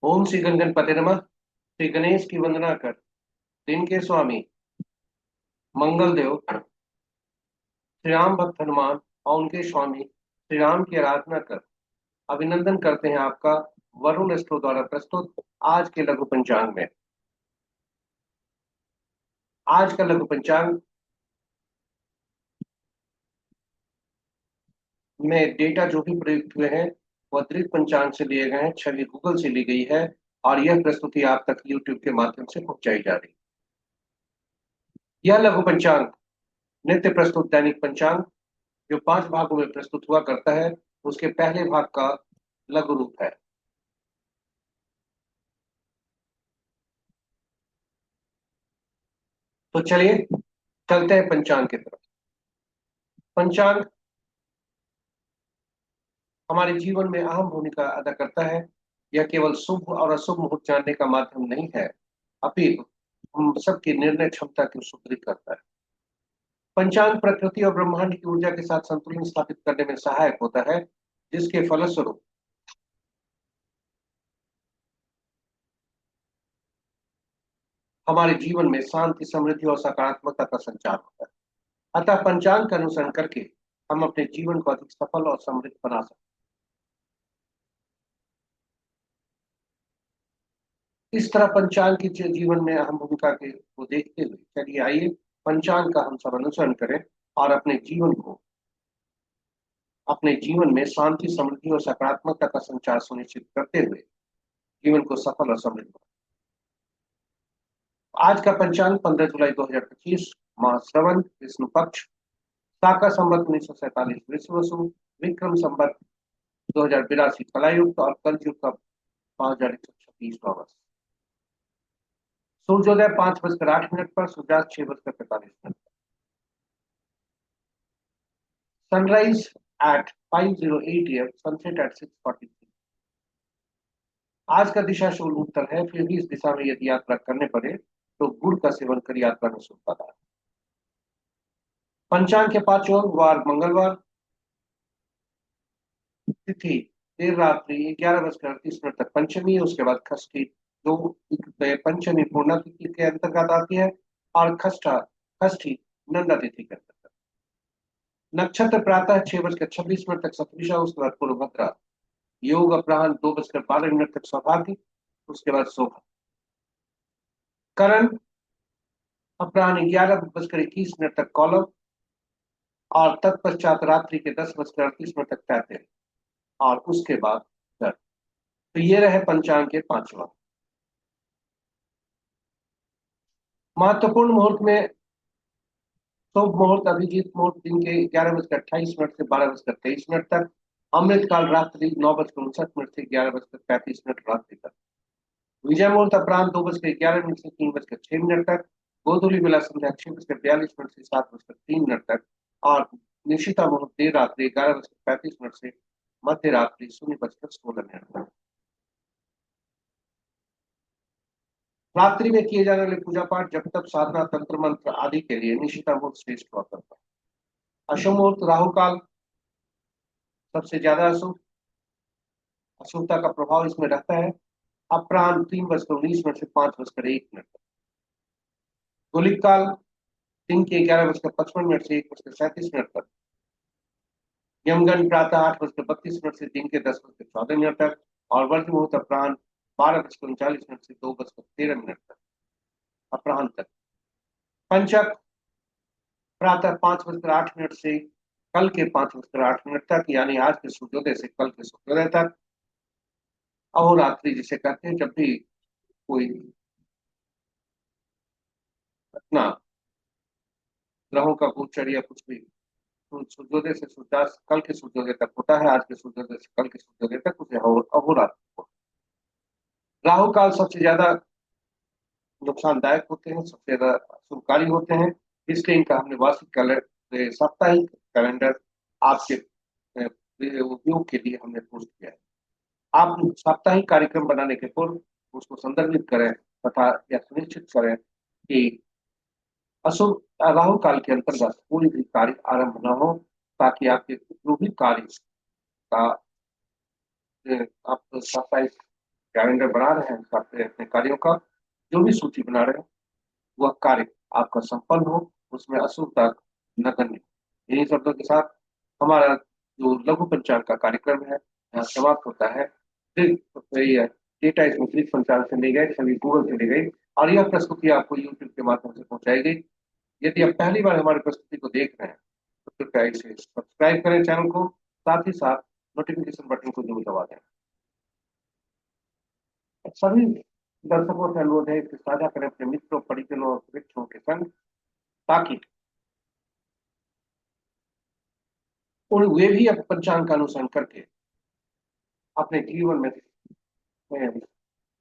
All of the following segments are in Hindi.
ओम श्री गणगणपति नमः। श्री गणेश की वंदना कर, दिन के स्वामी मंगल देव श्री राम भक्त हनुमान और उनके स्वामी श्री राम की आराधना कर अभिनंदन करते हैं आपका वरुण स्त्रोत द्वारा प्रस्तुत आज के लघु पंचांग में। आज का लघु पंचांग में डेटा जो भी प्रयुक्त हुए हैं वह दृढ़ पंचांग से लिए गए हैं, छवि गूगल से ली गई है और यह प्रस्तुति आप तक यूट्यूब के माध्यम से पहुंचाई जा रही है। यह लघु पंचांग नित्य प्रस्तुत दैनिक पंचांग जो 5 भागों में प्रस्तुत हुआ करता है, उसके पहले भाग का लघु रूप है। तो चलिए चलते हैं पंचांग की तरफ। पंचांग हमारे जीवन में अहम भूमिका अदा करता है। यह केवल शुभ और अशुभ मुहूर्त जानने का माध्यम नहीं है, अपितु हम सबकी निर्णय क्षमता की सुदृढ़ करता है। पंचांग प्रकृति और ब्रह्मांड की ऊर्जा के साथ संतुलन स्थापित करने में सहायक होता है, जिसके फलस्वरूप हमारे जीवन में शांति, समृद्धि और सकारात्मकता का संचार होता है। अतः पंचांग का अनुसरण करके हम अपने जीवन को अधिक सफल और समृद्ध बना सकते हैं। इस तरह पंचांग की जीवन में अहम भूमिका के को देखते हुए चलिए आइए पंचांग का हम सब अनुसरण करें और अपने जीवन में शांति, समृद्धि और सकारात्मकता का संचार सुनिश्चित करते हुए जीवन को सफल और समृद्ध बनाएं। आज का पंचांग 15 जुलाई 2025, माह श्रवण, कृष्ण पक्ष, शाका संवत 1947 विश्ववसु, विक्रम संवत 2082 कलायुक्त और कलयुग का 5126 वर्ष। सूर्योदय 5:08 पर, सूर्यास्त 6:45 पर। Sunrise at 5:08 AM, sunset at 6:43। आज का दिशा शूल उत्तर है, फिर भी इस दिशा में यदि यात्रा करने पड़े तो गुड़ का सेवन कर यात्रा में शुभ है। पंचांग के 5 अंग वार मंगलवार, तिथि देर रात्रि 11:38 तक पंचमी, उसके बाद खष्टी दो पंचमी पूर्णा तिथि के अंतर्गत आती है और खष्टी नंदा तिथि के अंतर्गत। नक्षत्र प्रातः 6:26 तक सतभिषा, उसके बाद पूर्वभद्रा, योग अपराह्न 2:12 तक सौभाग्य, उसके बाद शोभा। करण अपराह्न 11:21 तक कौलव और तत्पश्चात रात्रि के 10:38 तक तैरते और उसके बाद दर। तो ये रहे पंचांग के 5 अंग। महत्वपूर्ण मुहूर्त में शुभ मुहूर्त अभिजीत मुहूर्त दिन के 11:28 से 12:23 तक। अमृत काल रात्रि 9:59 से 11:35 रात्रि तक। विजय मुहूर्त अपराह्न 2:11 से 3:06 तक। गोधूली बेला संध्या 6:42 से 7:03 तक और निशिता मुहूर्त देर रात्रि 11:35 से मध्य रात्रि 0:16 तक। रात्रि में किए जाने वाले पूजा पाठ, जब तक, साधना, तंत्र मंत्र आदि के लिए निशिता मुहूर्त श्रेष्ठ हुआ करता है। अशुभ मुहूर्त राहु काल सबसे ज्यादा अशुभता का प्रभाव इसमें रहता है। अपराह्न 3:19 से 5:01 तक। गुलिक काल दिन के 11:55 से 1:37 तक। यमगन प्रातः 8:32 से दिन के 10:14 तक और वर्ग मुहूर्त अपराह्न 12:39 से 2:13 तक अपराह्न तक। पंचक प्रातः 5:08 से कल के 5:08 तक, यानी आज के सूर्योदय से कल के सूर्योदय तक। अहोरात्रि जिसे कहते हैं, जब भी कोई घटना, ग्रहों का गोचर या कुछ भी सूर्योदय से सूर्यास्त कल के सूर्योदय तक होता है, आज के सूर्योदय से कल के सूर्योदय तक, उसे अहोरात्रि। राहु काल सबसे ज्यादा नुकसानदायक होते हैं, सबसे ज्यादा शुभकारी होते हैं। इसलिए इनका हमने वार्षिक कैलेंडर, साप्ताहिक कैलेंडर आपके उपयोग के लिए हमने पोस्ट किया है। आप साप्ताहिक कार्यक्रम बनाने के पूर्व उसको संदर्भित करें तथा यह सुनिश्चित करें कि अशुभ राहु काल के अंतर्गत कोई भी कार्य आरंभ न हो, ताकि आपके जो भी कार्य का आप साप्ताहिक कैलेंडर बना रहे हैं, अपने कार्यों का जो भी सूची बना रहे हैं, वह कार्य आपका संपन्न हो, उसमें अशुभता नगण्य हो। इन्हीं शब्दों के साथ हमारा जो लघु पंचांग का कार्यक्रम है यहाँ समाप्त होता है। ये डेटा इसमें ग्रीक पंचांग से ली गई, सभी गूगल से ली गई, और यह प्रस्तुति आपको यूट्यूब के माध्यम से पहुंचाई गई। यदि आप पहली बार हमारी प्रस्तुति को देख रहे हैं तो कृपया इसे सब्सक्राइब करें चैनल को, साथ ही साथ नोटिफिकेशन बटन को जरूर दबा दें। सभी दर्शकों से अनुरोध है, इसे साझा करें अपने मित्रों, परिजनों और वृक्षों के संग, ताकि और वे भी अब पंचांग का अनुसरण करके अपने जीवन में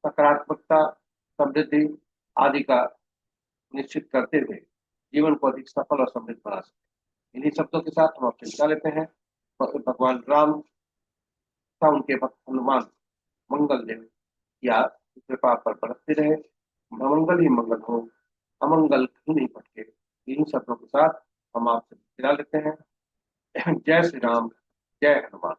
सकारात्मकता, समृद्धि आदि का निश्चित करते हुए जीवन को अधिक सफल और समृद्ध बना सके। इन्हीं शब्दों के साथ हम आपसे विदा लेते हैं। भगवान राम तथा उनके भक्त हनुमान मंगल देव या कृपा पर बरसते रहे, मंगल ही मंगल हो, अमंगल कहीं नहीं भटके। इन्हीं शब्दों के साथ हम आपसे विदा लेते हैं। जय श्री राम, जय हनुमान।